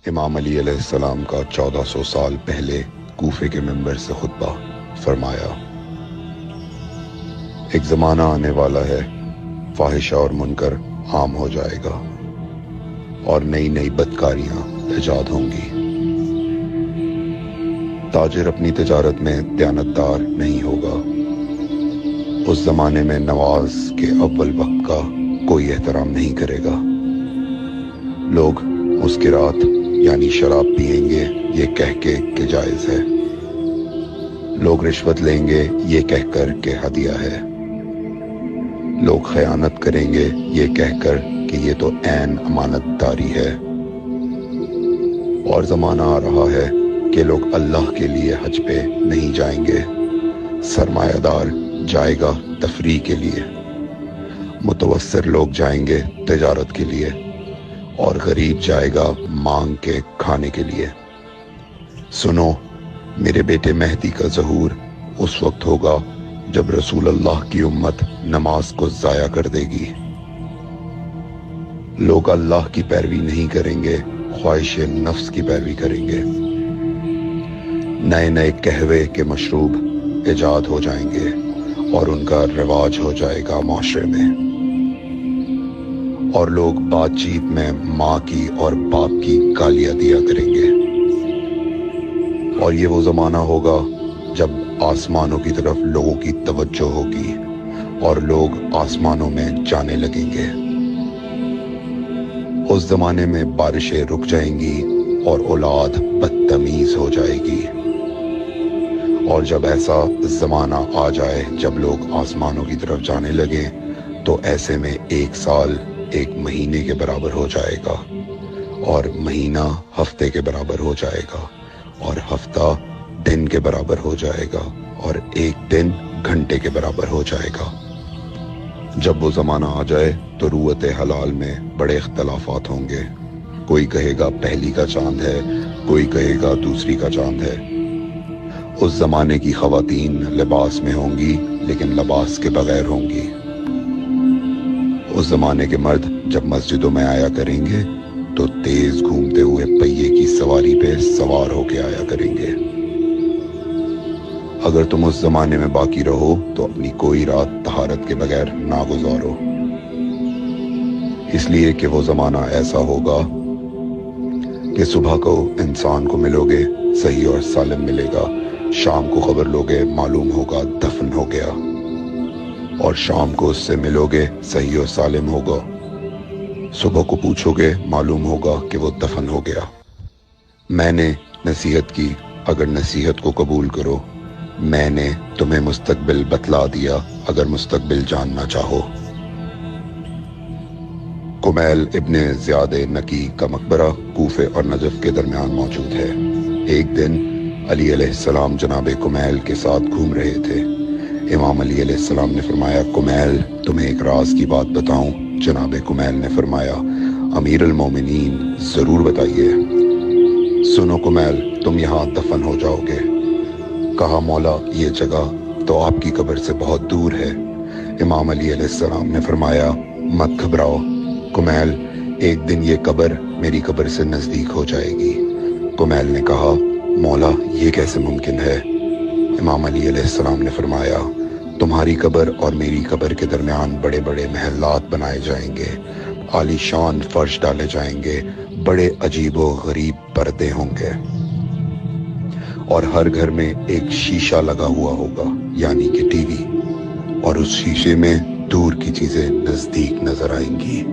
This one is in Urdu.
امام علی علیہ السلام کا 1400 سال پہلے کوفے کے منبر سے خطبہ فرمایا، ایک زمانہ آنے والا ہے، فاحشہ اور منکر عام ہو جائے گا اور نئی نئی بدکاریاں ایجاد ہوں گی۔ تاجر اپنی تجارت میں دیانتدار نہیں ہوگا۔ اس زمانے میں نماز کے اول وقت کا کوئی احترام نہیں کرے گا۔ لوگ مسکرات یعنی شراب پئیں گے یہ کہہ کے کہ جائز ہے۔ لوگ رشوت لیں گے یہ کہہ کر کہ ہدیہ ہے۔ لوگ خیانت کریں گے یہ کہہ کر کہ یہ تو عین امانت داری ہے۔ اور زمانہ آ رہا ہے کہ لوگ اللہ کے لیے حج پہ نہیں جائیں گے، سرمایہ دار جائے گا تفریح کے لیے، متوسر لوگ جائیں گے تجارت کے لیے، اور غریب جائے گا مانگ کے کھانے کے لیے۔ سنو، میرے بیٹے مہدی کا ظہور اس وقت ہوگا جب رسول اللہ کی امت نماز کو ضائع کر دے گی۔ لوگ اللہ کی پیروی نہیں کریں گے، خواہش نفس کی پیروی کریں گے۔ نئے نئے قہوے کے مشروب ایجاد ہو جائیں گے اور ان کا رواج ہو جائے گا معاشرے میں، اور لوگ بات چیت میں ماں کی اور باپ کی گالیاں دیا کریں گے۔ اور یہ وہ زمانہ ہوگا جب آسمانوں کی طرف لوگوں کی توجہ ہوگی اور لوگ آسمانوں میں جانے لگیں گے۔ اس زمانے میں بارشیں رک جائیں گی اور اولاد بدتمیز ہو جائے گی۔ اور جب ایسا زمانہ آ جائے جب لوگ آسمانوں کی طرف جانے لگیں تو ایسے میں ایک سال ایک مہینے کے برابر ہو جائے گا، اور مہینہ ہفتے کے برابر ہو جائے گا، اور ہفتہ دن کے برابر ہو جائے گا، اور ایک دن گھنٹے کے برابر ہو جائے گا۔ جب وہ زمانہ آ جائے تو روت حلال میں بڑے اختلافات ہوں گے۔ کوئی کہے گا پہلی کا چاند ہے، کوئی کہے گا دوسری کا چاند ہے۔ اس زمانے کی خواتین لباس میں ہوں گی لیکن لباس کے بغیر ہوں گی۔ اس زمانے کے مرد جب مسجدوں میں آیا کریں گے تو تیز گھومتے ہوئے پہیے کی سواری پہ سوار ہو کے آیا کریں گے۔ اگر تم اس زمانے میں باقی رہو تو اپنی کوئی رات طہارت کے بغیر نہ گزارو، اس لیے کہ وہ زمانہ ایسا ہوگا کہ صبح کو انسان کو ملو گے صحیح اور سالم ملے گا، شام کو خبر لوگے معلوم ہوگا دفن ہو گیا، اور شام کو اس سے ملو گے صحیح اور سالم ہوگا، صبح کو پوچھو گے معلوم ہوگا کہ وہ دفن ہو گیا۔ میں نے نصیحت کی، اگر نصیحت کو قبول کرو، میں نے تمہیں مستقبل بتلا دیا اگر مستقبل جاننا چاہو۔ کمیل ابن زیاد نکی کا مقبرہ کوفے اور نجف کے درمیان موجود ہے۔ ایک دن علی علیہ السلام جناب کمیل کے ساتھ گھوم رہے تھے۔ امام علی علیہ السلام نے فرمایا، کمیل تمہیں ایک راز کی بات بتاؤں؟ جناب کمیل نے فرمایا، امیر المومنین ضرور بتائیے۔ سنو کمیل، تم یہاں دفن ہو جاؤ گے۔ کہا، مولا یہ جگہ تو آپ کی قبر سے بہت دور ہے۔ امام علی علیہ السلام نے فرمایا، مت گھبراؤ کمیل، ایک دن یہ قبر میری قبر سے نزدیک ہو جائے گی۔ کمیل نے کہا، مولا یہ کیسے ممکن ہے؟ امام علی علیہ السلام نے فرمایا، تمہاری قبر اور میری قبر کے درمیان بڑے بڑے محلات بنائے جائیں گے، عالی شان فرش ڈالے جائیں گے، بڑے عجیب و غریب پردے ہوں گے، اور ہر گھر میں ایک شیشہ لگا ہوا ہوگا یعنی کہ ٹی وی، اور اس شیشے میں دور کی چیزیں نزدیک نظر آئیں گی۔